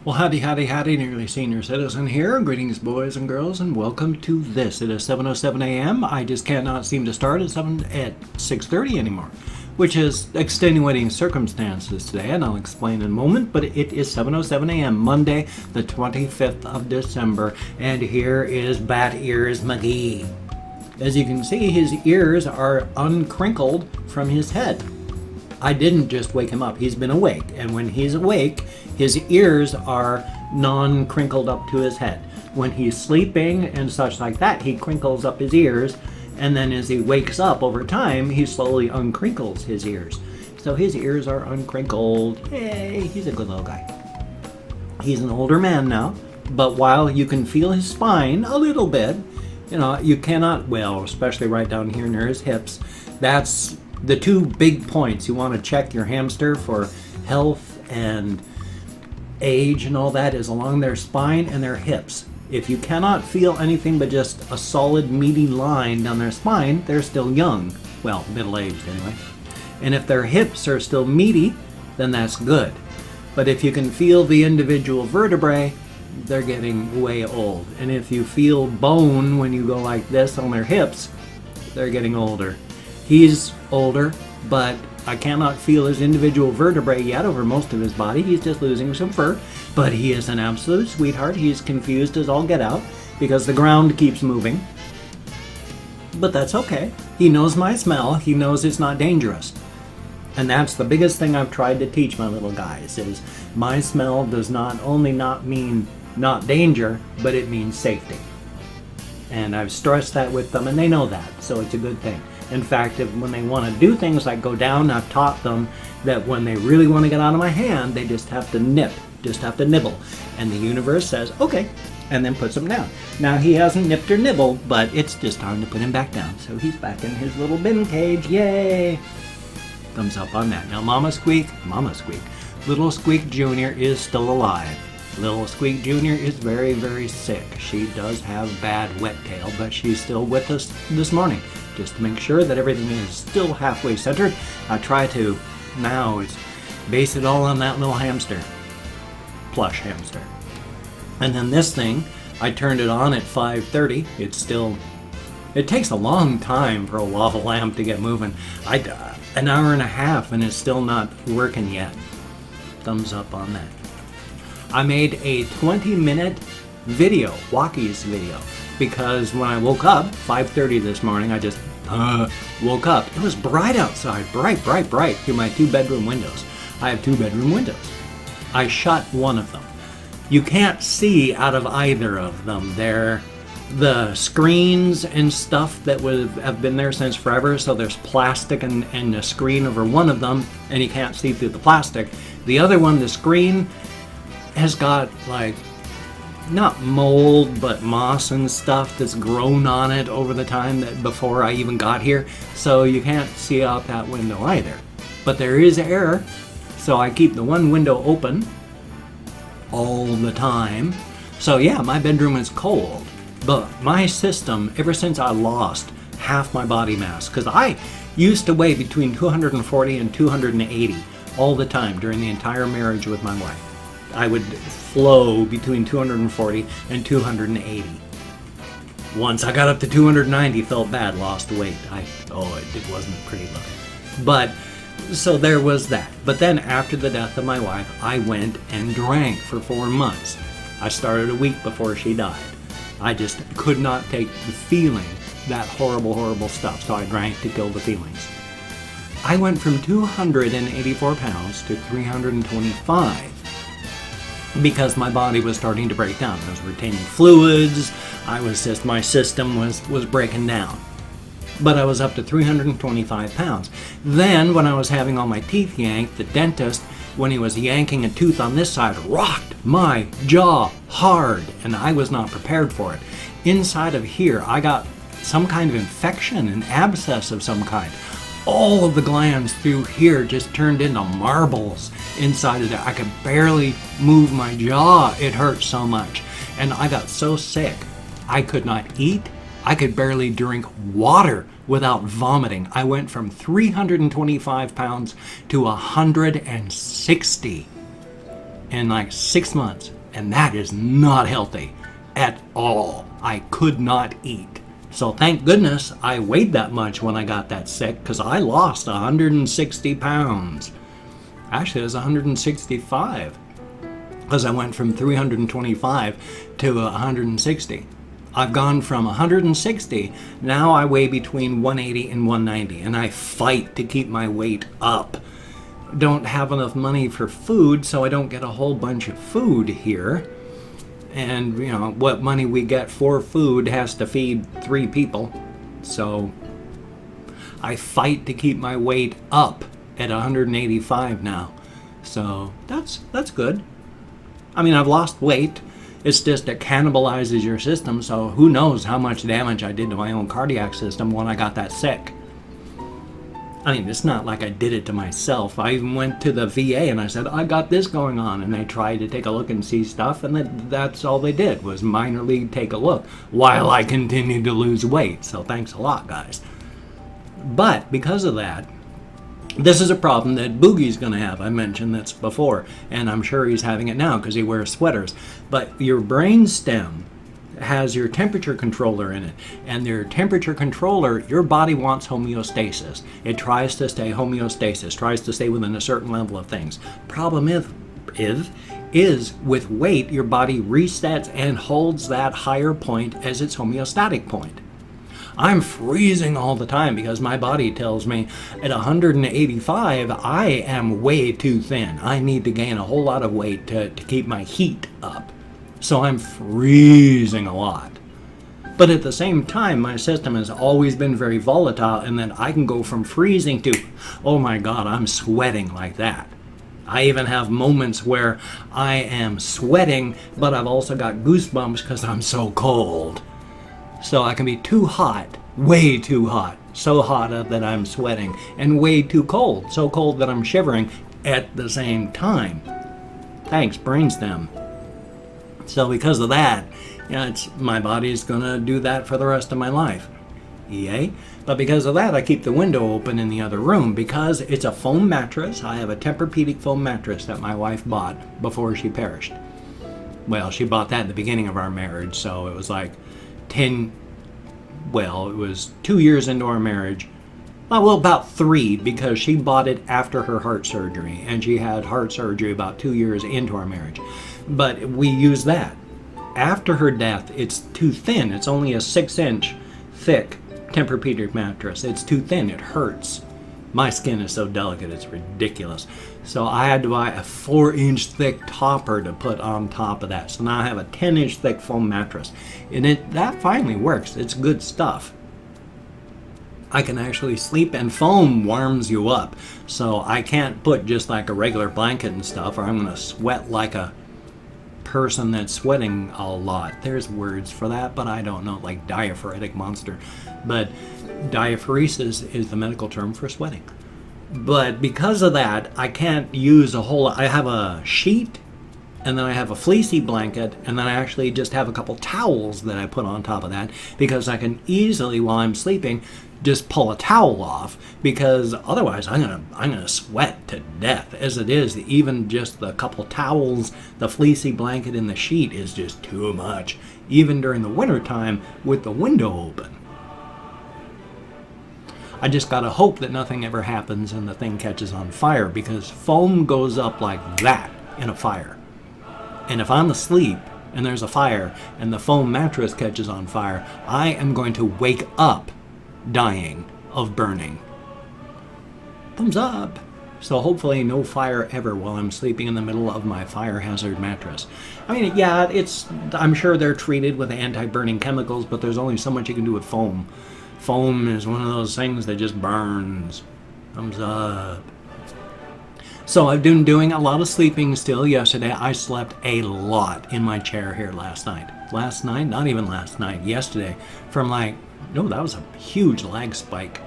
Well, howdy, nearly senior citizen here. Greetings, boys and girls, and welcome to this. It is 7:07 a.m. I just cannot seem to start at 6:30 anymore, which is extenuating circumstances today, and I'll explain in a moment. But it is 7:07 a.m. Monday, the 25th of December, and here is Bat Ears McGee. As you can see, his ears are uncrinkled from his head. I didn't just wake him up. He's been awake. And when he's awake, his ears are non-crinkled up to his head. When he's sleeping and such like that, he crinkles up his ears. And then as he wakes up over time, he slowly uncrinkles his ears. So his ears are uncrinkled. Hey, he's a good little guy. He's an older man now. But while you can feel his spine a little bit, you cannot, well, especially right down here near his hips, that's the two big points. You want to check your hamster for health and age and all that is along their spine and their hips. If you cannot feel anything but just a solid meaty line down their spine, they're still young. Well, middle-aged anyway. And if their hips are still meaty, then that's good. But if you can feel the individual vertebrae, they're getting way old. And if you feel bone when you go like this on their hips, they're getting older. He's older, but I cannot feel his individual vertebrae yet over most of his body. He's just losing some fur, but he is an absolute sweetheart. He's confused as all get out because the ground keeps moving. But that's okay. He knows my smell. He knows it's not dangerous. And that's the biggest thing I've tried to teach my little guys is my smell does not only not mean not danger, but it means safety. And I've stressed that with them, and they know that, so it's a good thing. In fact, when they want to do things like go down, I've taught them that when they really want to get out of my hand, they just have to nibble. And the universe says, okay, and then puts them down. Now, he hasn't nipped or nibbled, but it's just time to put him back down. So he's back in his little bin cage, yay! Thumbs up on that. Now, Mama Squeak. Little Squeak Jr. is still alive. Little Squeak Jr. is very, very sick. She does have bad wet tail, but she's still with us this morning. Just to make sure that everything is still halfway centered, I try to now base it all on that little hamster. Plush hamster. And then this thing, I turned it on at 5:30. It takes a long time for a lava lamp to get moving. An hour and a half and it's still not working yet. Thumbs up on that. I made a 20-minute video, walkies video, because when I woke up, 5:30 this morning, I just woke up. It was bright outside, bright through my 2-bedroom windows. I have 2 bedroom windows. I shut one of them. You can't see out of either of them. They're the screens and stuff that have been there since forever, so there's plastic and a screen over one of them, and you can't see through the plastic. The other one, the screen, has got not mold, but moss and stuff that's grown on it over the time that before I even got here. So you can't see out that window either. But there is air, so I keep the one window open all the time. So yeah, my bedroom is cold. But my system, ever since I lost half my body mass, because I used to weigh between 240 and 280 all the time during the entire marriage with my wife. I would flow between 240 and 280. Once I got up to 290, felt bad, lost weight. It wasn't pretty looking. But, so there was that. But then after the death of my wife, I went and drank for 4 months. I started a week before she died. I just could not take the feeling, that horrible stuff, so I drank to kill the feelings. I went from 284 pounds to 325. Because my body was starting to break down. I was retaining fluids, my system was breaking down. But I was up to 325 pounds. Then, when I was having all my teeth yanked, the dentist, when he was yanking a tooth on this side, rocked my jaw hard, and I was not prepared for it. Inside of here, I got some kind of infection, an abscess of some kind. All of the glands through here just turned into marbles inside of there. I could barely move my jaw. It hurt so much. And I got so sick, I could not eat. I could barely drink water without vomiting. I went from 325 pounds to 160. in like 6 months. And that is not healthy at all. I could not eat. So thank goodness I weighed that much when I got that sick, because I lost 160 pounds. Actually, it was 165, because I went from 325 to 160. I've gone from 160, now I weigh between 180 and 190, and I fight to keep my weight up. Don't have enough money for food, so I don't get a whole bunch of food here. And, you know, what money we get for food has to feed 3 people. So I fight to keep my weight up at 185 now. So that's good. I mean, I've lost weight. It's just it cannibalizes your system, so who knows how much damage I did to my own cardiac system when I got that sick. I mean, it's not like I did it to myself. I even went to the VA and I said, I got this going on. And they tried to take a look and see stuff, and that's all they did was minorly take a look while I continued to lose weight. So thanks a lot, guys. But because of that, this is a problem that Boogie's going to have. I mentioned this before, and I'm sure he's having it now because he wears sweaters. But your brain stem has your temperature controller in it, and your temperature controller, your body wants homeostasis. It tries to stay homeostasis, tries to stay within a certain level of things. Problem is with weight, your body resets and holds that higher point as its homeostatic point. I'm freezing all the time because my body tells me at 185, I am way too thin. I need to gain a whole lot of weight to keep my heat up. So I'm freezing a lot. But at the same time, my system has always been very volatile, and then I can go from freezing to, oh my God, I'm sweating like that. I even have moments where I am sweating, but I've also got goosebumps because I'm so cold. So I can be too hot, way too hot, so hot that I'm sweating, and way too cold, so cold that I'm shivering at the same time. Thanks, brainstem. So because of that, my body's going to do that for the rest of my life. Yay. But because of that, I keep the window open in the other room because it's a foam mattress. I have a Tempur-Pedic foam mattress that my wife bought before she perished. Well, she bought that at the beginning of our marriage, so it was like it was 2 years into our marriage. Well, about 3, because she bought it after her heart surgery, and she had heart surgery about 2 years into our marriage. But we use that. After her death, it's too thin. It's only a 6-inch thick Tempur-Pedic mattress. It's too thin. It hurts. My skin is so delicate, it's ridiculous. So I had to buy a 4-inch thick topper to put on top of that. So now I have a 10-inch thick foam mattress. And that finally works. It's good stuff. I can actually sleep, and foam warms you up. So I can't put just like a regular blanket and stuff, or I'm going to sweat like a person that's sweating a lot. There's words for that, but I don't know, like diaphoretic monster. But diaphoresis is the medical term for sweating. But because of that, I can't use I have a sheet, and then I have a fleecy blanket, and then I actually just have a couple towels that I put on top of that, because I can easily, while I'm sleeping, just pull a towel off, because otherwise I'm gonna sweat to death. As it is, even just the couple towels, the fleecy blanket, and the sheet is just too much, even during the winter time with the window open. I just gotta hope that nothing ever happens and the thing catches on fire, because foam goes up like that in a fire. And if I'm asleep and there's a fire and the foam mattress catches on fire, I am going to wake up dying of burning. Thumbs up. So hopefully no fire ever while I'm sleeping in the middle of my fire hazard mattress. I mean, yeah, I'm sure they're treated with anti-burning chemicals, but there's only so much you can do with foam. Foam is one of those things that just burns. Thumbs up. So I've been doing a lot of sleeping still. Yesterday I slept a lot in my chair here last night. Last night? Not even last night. Yesterday. That was a huge lag spike.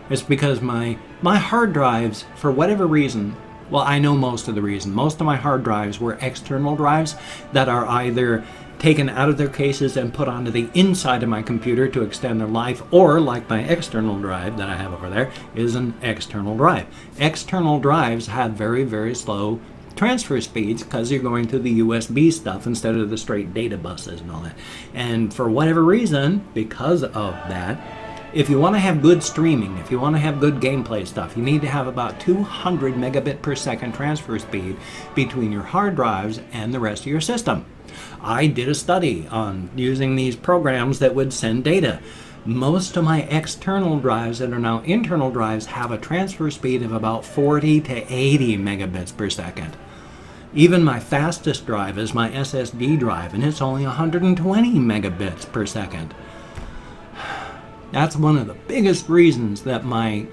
It's because my hard drives, for whatever reason, well, I know most of the reason. Most of my hard drives were external drives that are either taken out of their cases and put onto the inside of my computer to extend their life, or like my external drive that I have over there is an external drive. External drives have very, very slow transfer speeds because you're going to the USB stuff instead of the straight data buses and all that. And for whatever reason, because of that, if you want to have good streaming, if you want to have good gameplay stuff, you need to have about 200 megabit per second transfer speed between your hard drives and the rest of your system. I did a study on using these programs that would send data. Most of my external drives that are now internal drives have a transfer speed of about 40 to 80 megabits per second. Even my fastest drive is my SSD drive, and it's only 120 megabits per second. That's one of the biggest reasons that my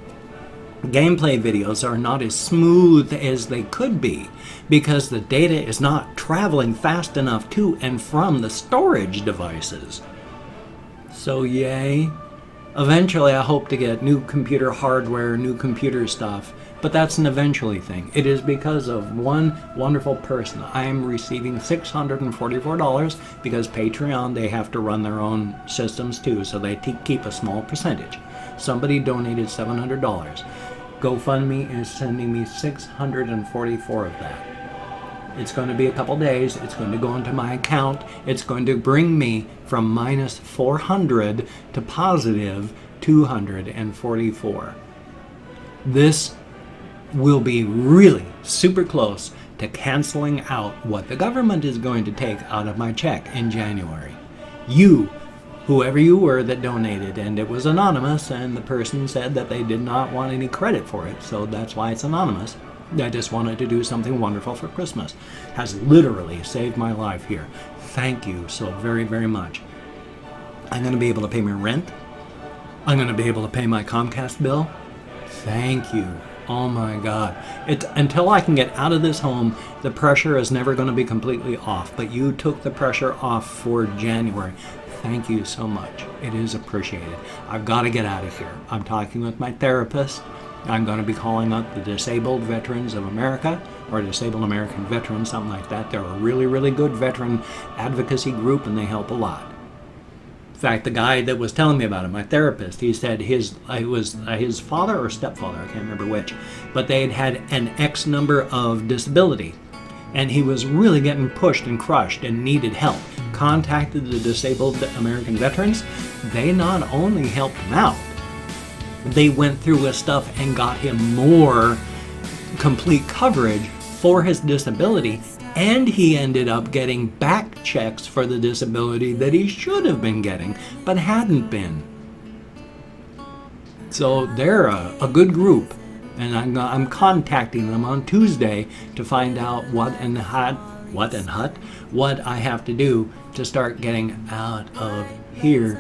gameplay videos are not as smooth as they could be, because the data is not traveling fast enough to and from the storage devices. So yay. Eventually I hope to get new computer hardware, new computer stuff, but that's an eventually thing. It is because of one wonderful person. I am receiving $644 because Patreon, they have to run their own systems too, so they keep a small percentage. Somebody donated $700. GoFundMe is sending me $644 of that. It's going to be a couple days. It's going to go into my account. It's going to bring me from minus 400 to positive 244. This will be really super close to canceling out what the government is going to take out of my check in January. You, whoever you were that donated, and it was anonymous, and the person said that they did not want any credit for it, so that's why it's anonymous. I just wanted to do something wonderful for Christmas. Has literally saved my life here. Thank you so very, very much. I'm going to be able to pay my rent. I'm going to be able to pay my Comcast bill. Thank you. Oh my God. Until I can get out of this home, the pressure is never going to be completely off. But you took the pressure off for January. Thank you so much. It is appreciated. I've got to get out of here. I'm talking with my therapist. I'm going to be calling up the Disabled Veterans of America, or Disabled American Veterans, something like that. They're a really, really good veteran advocacy group, and they help a lot. In fact, the guy that was telling me about it, my therapist, he said his father or stepfather, I can't remember which, but they had an X number of disability, and he was really getting pushed and crushed and needed help. Contacted the Disabled American Veterans. They not only helped him out, they went through his stuff and got him more complete coverage for his disability, and he ended up getting back checks for the disability that he should have been getting but hadn't been. So they're a good group, and I'm contacting them on Tuesday to find out what I have to do to start getting out of here,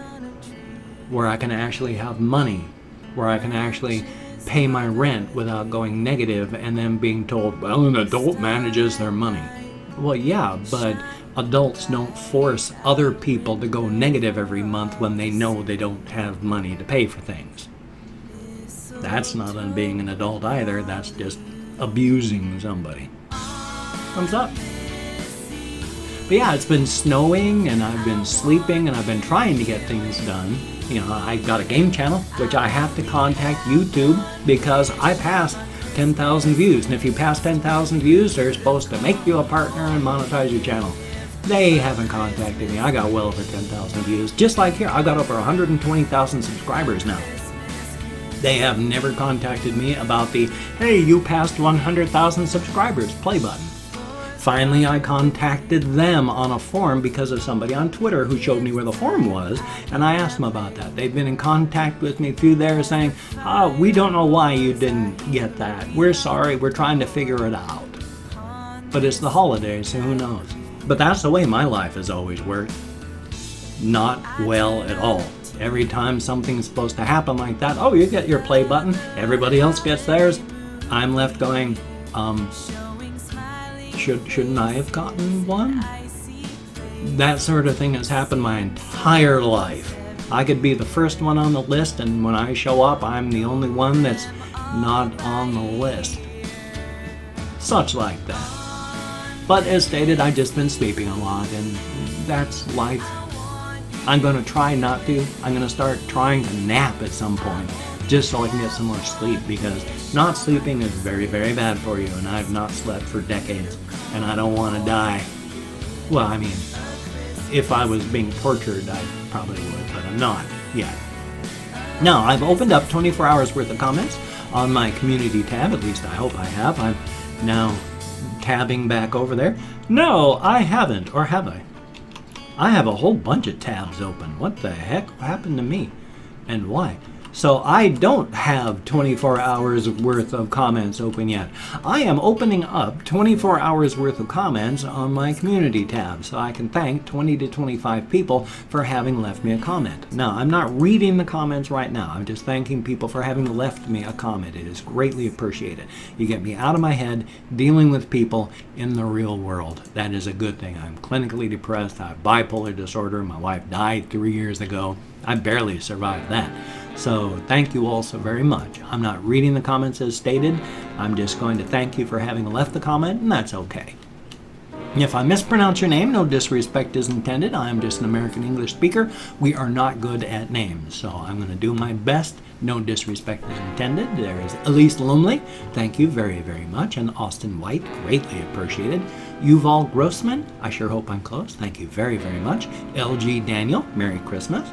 where I can actually have money, where I can actually pay my rent without going negative and then being told, well, an adult manages their money. Well, yeah, but adults don't force other people to go negative every month when they know they don't have money to pay for things. That's not on being an adult either. That's just abusing somebody. Thumbs up. But yeah, it's been snowing, and I've been sleeping, and I've been trying to get things done. You know, I got a game channel, which I have to contact YouTube because I passed 10,000 views. And if you pass 10,000 views, they're supposed to make you a partner and monetize your channel. They haven't contacted me. I got well over 10,000 views. Just like here, I got over 120,000 subscribers now. They have never contacted me about the, hey, you passed 100,000 subscribers, play button. Finally, I contacted them on a forum because of somebody on Twitter who showed me where the forum was, and I asked them about that. They've been in contact with me through there saying, we don't know why you didn't get that. We're sorry, we're trying to figure it out. But it's the holidays, so who knows? But that's the way my life has always worked. Not well at all. Every time something's supposed to happen like that, oh, you get your play button, everybody else gets theirs. I'm left going, shouldn't I have gotten one? That sort of thing has happened my entire life. I could be the first one on the list, and when I show up, I'm the only one that's not on the list. Such like that. But as stated, I've just been sleeping a lot, and that's life. I'm going to try not to. I'm going to start trying to nap at some point just so I can get some more sleep, because not sleeping is very, very bad for you, and I've not slept for decades, and I don't want to die. Well, I mean, if I was being tortured, I probably would, but I'm not yet. Now, I've opened up 24 hours worth of comments on my community tab, at least I hope I have. I'm now tabbing back over there. No, I haven't, or have I? I have a whole bunch of tabs open. What the heck happened to me? And why? So I don't have 24 hours worth of comments open yet. I am opening up 24 hours worth of comments on my community tab, so I can thank 20 to 25 people for having left me a comment. Now, I'm not reading the comments right now. I'm just thanking people for having left me a comment. It is greatly appreciated. You get me out of my head dealing with people in the real world. That is a good thing. I'm clinically depressed. I have bipolar disorder. My wife died 3 years ago. I barely survived that. So thank you all so very much. I'm not reading the comments as stated. I'm just going to thank you for having left the comment, and that's okay. If I mispronounce your name, no disrespect is intended. I am just an American English speaker. We are not good at names, so I'm going to do my best. No disrespect is intended. There is Elise Lumley. Thank you very, very much. And Austin White, greatly appreciated. Yuval Grossman, I sure hope I'm close. Thank you very, very much. LG Daniel, Merry Christmas.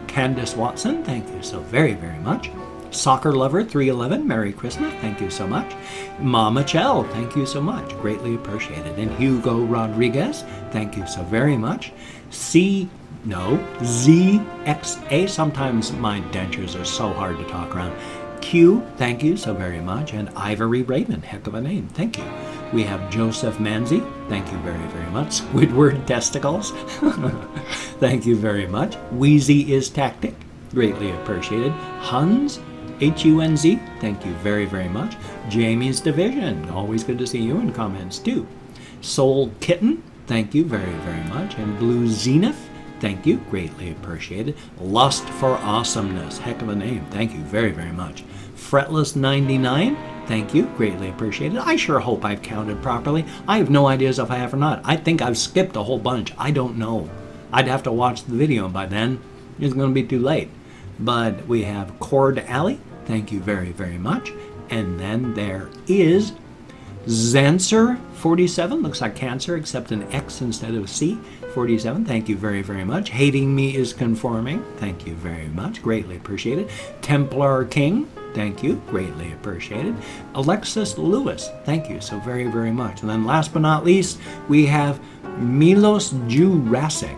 Candace Watson, thank you so very, very much. Soccer Lover 311, Merry Christmas, thank you so much. Mama Chell, thank you so much, greatly appreciated. And Hugo Rodriguez, thank you so very much. ZXA, sometimes my dentures are so hard to talk around. Q, thank you so very much. And Ivory Raymond, heck of a name, thank you. We have Joseph Manzi, thank you very, very much. Squidward Testicles, thank you very much. Wheezy is Tactic, greatly appreciated. Huns, Hunz, thank you very, very much. Jamie's Division, always good to see you in comments too. Soul Kitten, thank you very, very much. And Blue Zenith, thank you, greatly appreciated. Lust for Awesomeness, heck of a name, thank you very, very much. Fretless 99, thank you, greatly appreciated. I sure hope I've counted properly. I have no ideas if I have or not. I think I've skipped a whole bunch. I don't know. I'd have to watch the video, and by then it's going to be too late. But we have Cord Alley, thank you very, very much. And then there is Zancer 47, looks like cancer except an X instead of C. 47, thank you very, very much. Hating Me is Conforming, thank you very much, greatly appreciated. Templar King, thank you, greatly appreciated. Alexis Lewis, thank you so very, very much. And then last but not least, we have Milos Jurassic.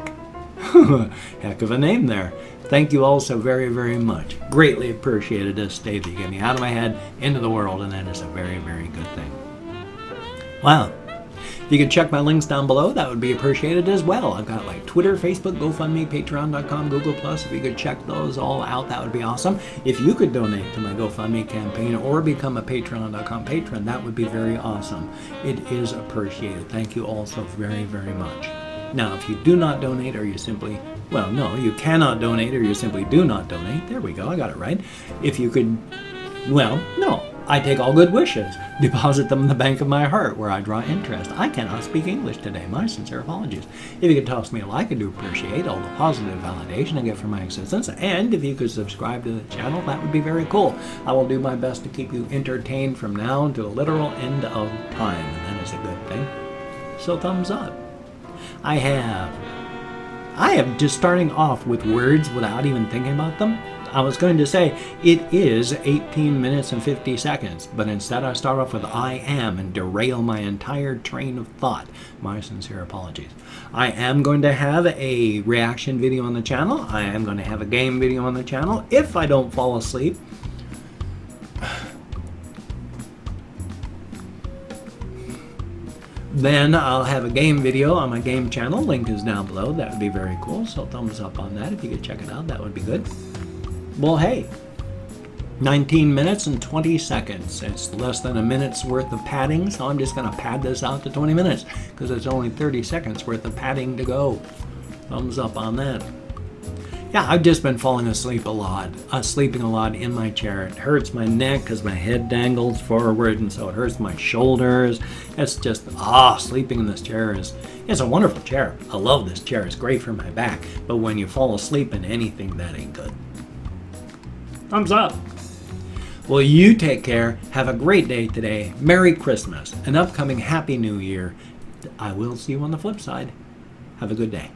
Heck of a name there. Thank you all so very, very much. Greatly appreciated this day that you get me out of my head into the world, and that is a very, very good thing. Wow. If you could check my links down below, that would be appreciated as well. I've got like Twitter, Facebook, GoFundMe, Patreon.com, Google+. If you could check those all out, that would be awesome. If you could donate to my GoFundMe campaign or become a Patreon.com patron, that would be very awesome. It is appreciated. Thank you all so very, very much. Now, if you do not donate or you simply, well, no, you cannot donate or you simply do not donate. There we go, I got it right. If you could, well, no. I take all good wishes, deposit them in the bank of my heart where I draw interest. I cannot speak English today. My sincere apologies. If you could toss me a like, I do appreciate all the positive validation I get from my existence. And if you could subscribe to the channel, that would be very cool. I will do my best to keep you entertained from now until the literal end of time. And that is a good thing. So thumbs up. I am just starting off with words without even thinking about them. I was going to say it is 18 minutes and 50 seconds, but instead I start off with I am and derail my entire train of thought. My sincere apologies. I am going to have a reaction video on the channel. I am going to have a game video on the channel if I don't fall asleep. Then I'll have a game video on my game channel. Link is down below. That would be very cool. So thumbs up on that. If you could check it out, that would be good. Well, hey, 19 minutes and 20 seconds. It's less than a minute's worth of padding, so I'm just going to pad this out to 20 minutes because it's only 30 seconds worth of padding to go. Thumbs up on that. Yeah, I've just been falling asleep a lot. Sleeping a lot in my chair. It hurts my neck because my head dangles forward, and so it hurts my shoulders. It's just, sleeping in this chair it's a wonderful chair. I love this chair. It's great for my back. But when you fall asleep in anything, that ain't good. Thumbs up. Well, you take care. Have a great day today. Merry Christmas. An upcoming Happy New Year. I will see you on the flip side. Have a good day.